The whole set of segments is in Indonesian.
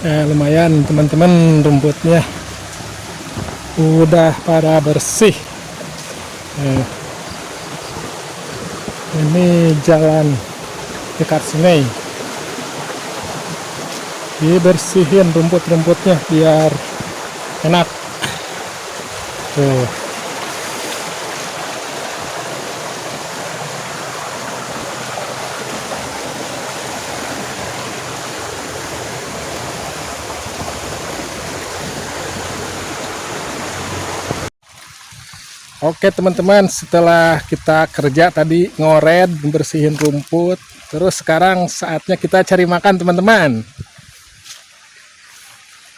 Lumayan teman-teman, rumputnya udah pada bersih. Ini jalan dekat sungai, dibersihin rumput-rumputnya biar enak. Oke teman-teman, setelah kita kerja tadi ngoret, bersihin rumput, terus sekarang saatnya kita cari makan teman-teman.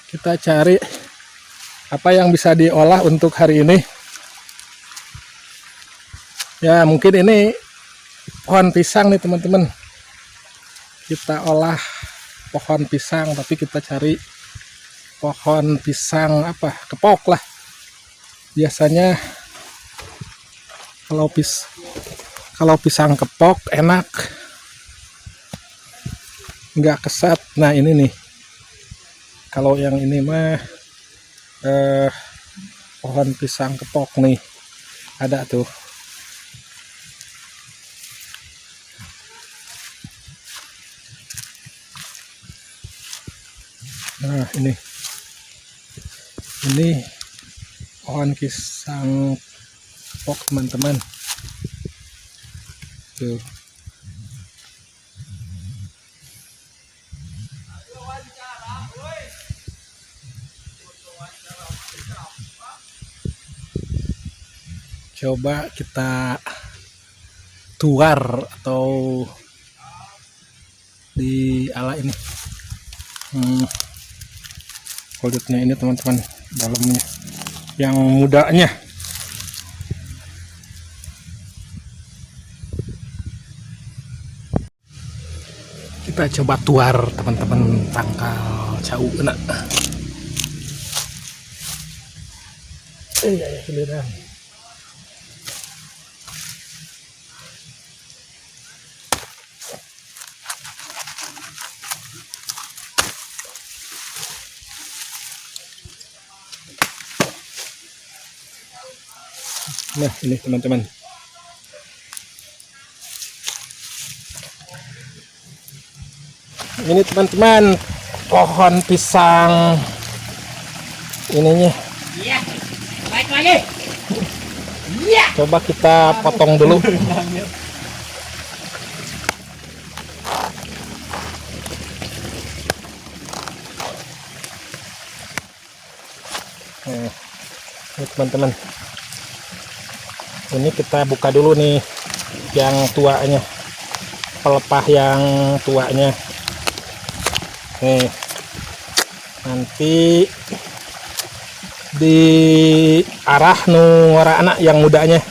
Kita cari apa yang bisa diolah untuk hari ini. Ya mungkin ini pohon pisang nih teman-teman. Kita olah pohon pisang, tapi kita cari pohon pisang apa, kepok lah. Biasanya kalau pisang kepok enak, nggak kesat. Nah ini nih, kalau yang ini mah pohon pisang kepok nih, ada tuh. Nah ini pohon pisang kepok teman-teman tuh. Coba kita tuar atau di ala ini kulitnya ini teman-teman, dalamnya yang mudanya. Kita coba tuar teman-teman, tangkal cau kena. Ya giliran. Nah ini teman-teman, ini teman-teman pohon pisang ininya. Iya, baik lagi. Iya. Coba kita potong dulu. Nah, ini teman-teman, ini kita buka dulu nih yang tuanya, pelepah yang tuanya. Nih nanti di arah nu anak yang mudanya.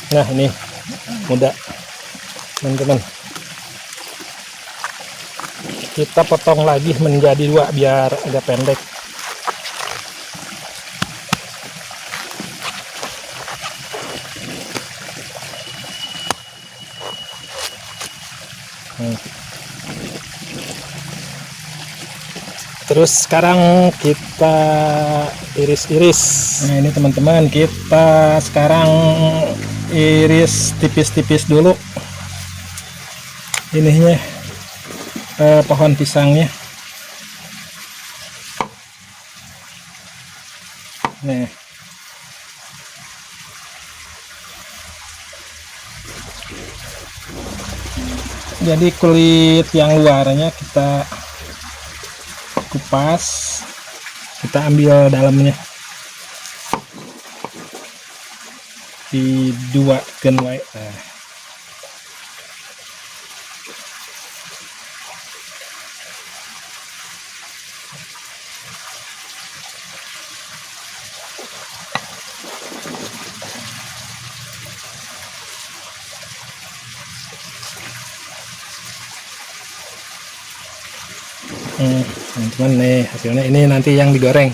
Nah, ini muda teman-teman, kita potong lagi menjadi 2 biar agak pendek. Terus sekarang kita iris-iris. Nah, ini teman-teman, kita sekarang iris tipis-tipis dulu ininya, pohon pisangnya. Nah, jadi kulit yang luarnya kita kupas, kita ambil dalamnya, di 2 genway. Teman-teman, nih hasilnya ini nanti yang digoreng.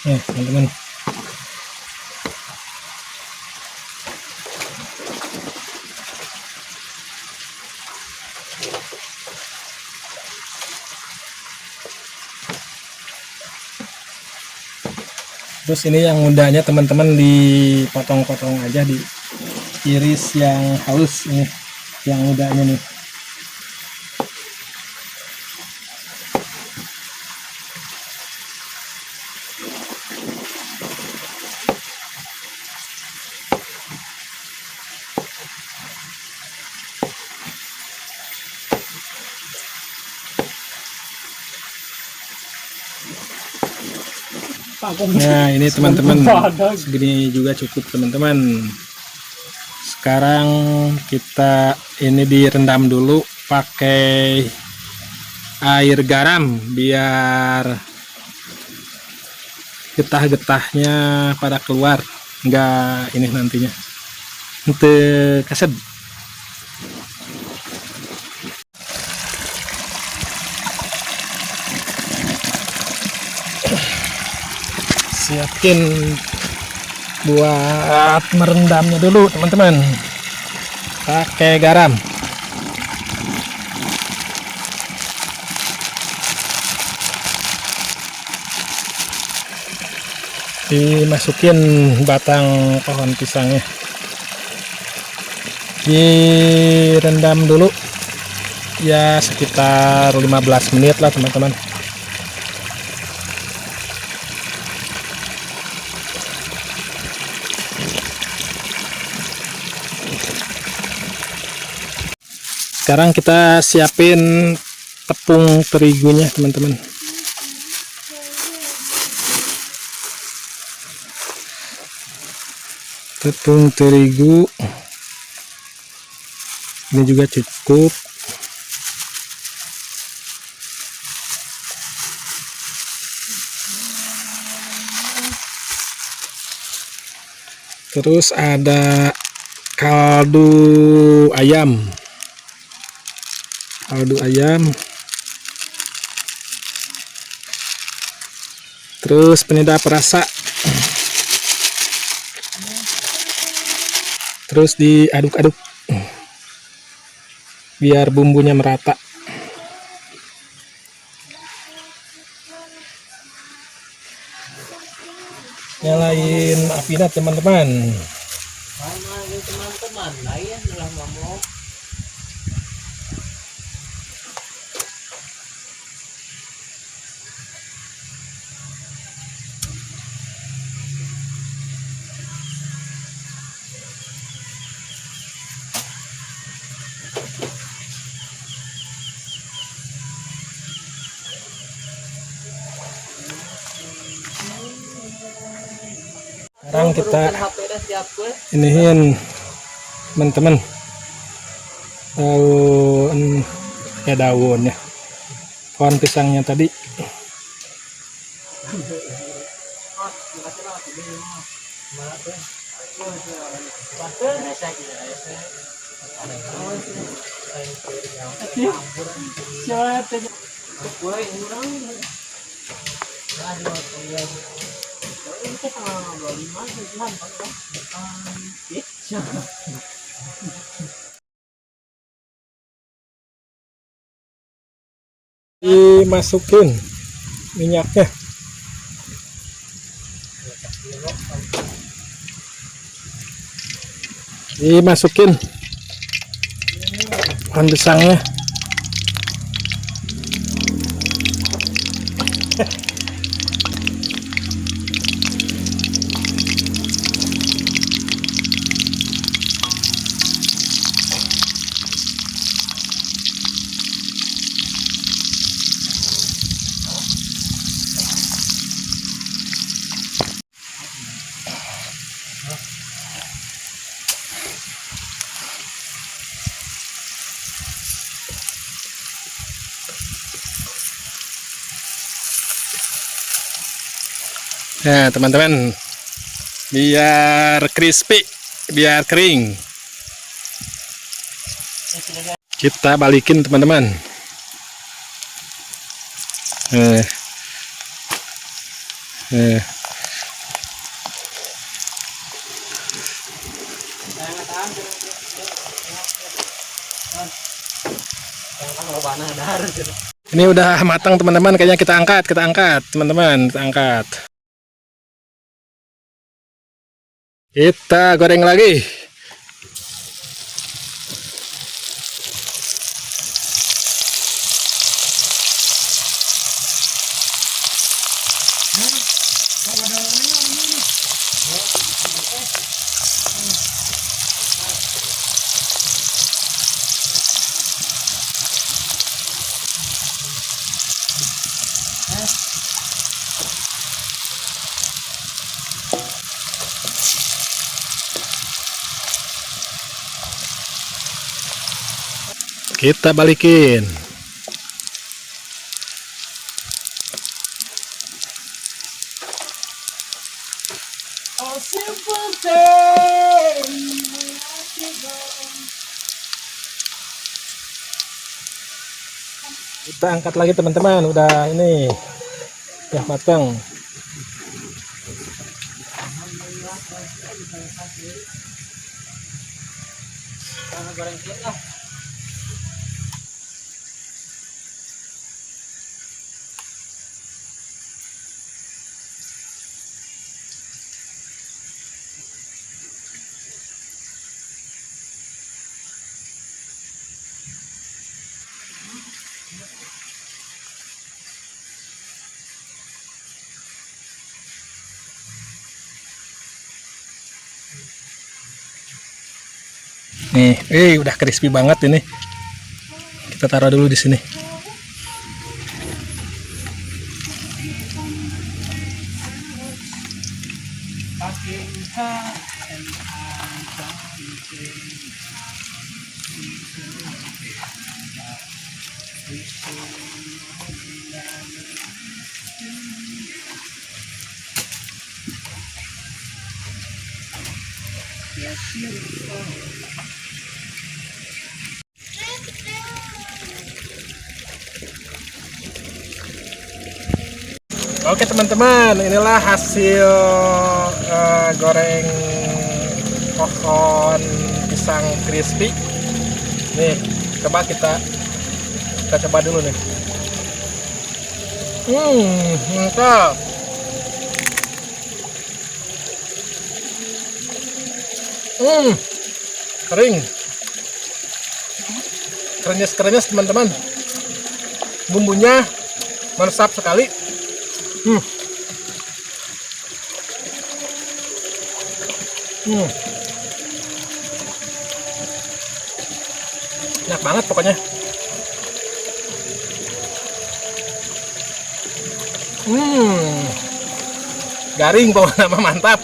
Teman-teman, terus ini yang mudanya teman-teman dipotong-potong aja, diiris yang halus. Ini yang mudanya nih. Nah, ini teman-teman, segini juga cukup teman-teman. Sekarang kita ini direndam dulu pakai air garam biar getah-getahnya pada keluar, enggak ini nantinya ente kased. Siapin buat merendamnya dulu teman-teman, pakai garam. Dimasukin batang pohon pisangnya, direndam dulu ya sekitar 15 menit lah teman-teman. Sekarang kita siapin tepung terigunya teman-teman. Tepung terigu ini juga cukup. Terus ada kaldu ayam. Terus penyedap rasa. Terus diaduk-aduk biar bumbunya merata. Nyalain apinya teman-teman. Sekarang kita iniin teman-teman daunnya pohon pisangnya tadi. Dimasukin minyaknya. Dimasukin pohon pisangnya. Nah teman-teman, biar crispy, biar kering, kita balikin teman-teman. Ini udah matang teman-teman, kayaknya kita angkat teman-teman, kita angkat. Kita goreng lagi. Kita balikin. Kita angkat lagi teman-teman, udah ini udah matang. Nih, udah crispy banget ini. Kita taruh dulu di sini. Oke teman-teman, inilah hasil goreng pohon pisang crispy. Nih, coba kita coba dulu nih. Mantap. Kering. Krenyes teman-teman. Bumbunya meresap sekali. Enak banget pokoknya. Garing pokoknya, mantap.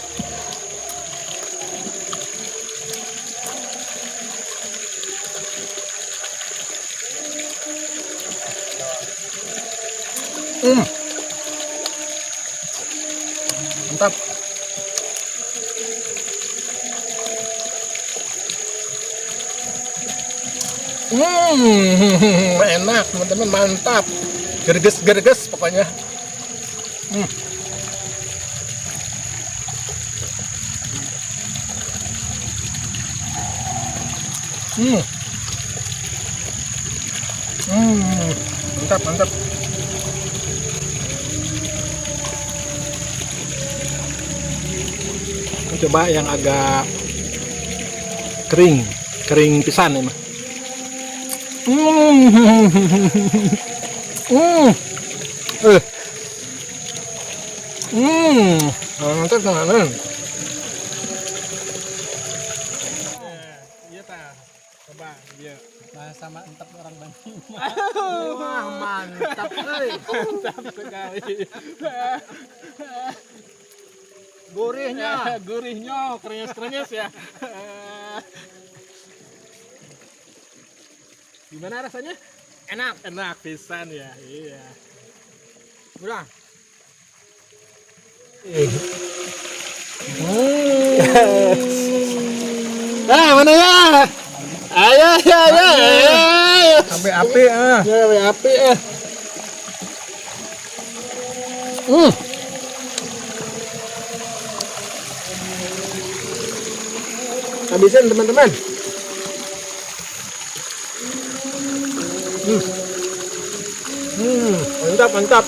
Mantap. Enak teman-teman, mantap. Gerges pokoknya. Mantap. Coba yang agak kering pisan nih mah. Mantap teman-teman. Iya tah. Coba dia bahasa mantap orang Bandung. Wah, mantap euy. Mantap sekali. Gurihnya krenyes ya. Gimana rasanya? Enak pisan ya. Iya. Udah. Mana ya? Ayo. Sampai api habisin teman-teman. Mantap.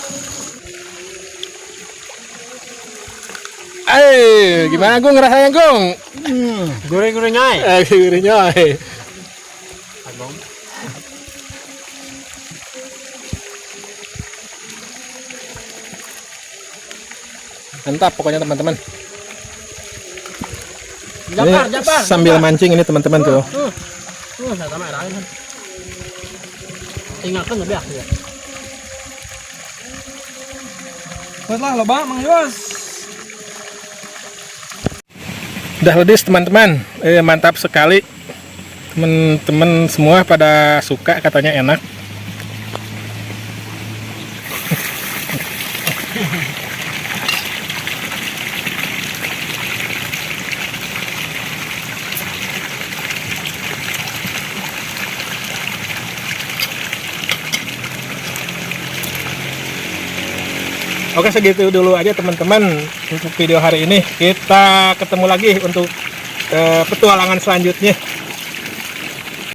Gimana Gung rasanya Gung? Gurih-gurihnya. Mantap pokoknya teman-teman. Japar. Sambil mancing ini teman-teman tuh. Tinggalkan lebih ya. Buatlah loba Mang Yos. Udahledis teman-teman. Mantap sekali. Teman-teman semua pada suka, katanya enak. Oke, segitu dulu aja teman-teman untuk video hari ini. Kita ketemu lagi untuk petualangan selanjutnya.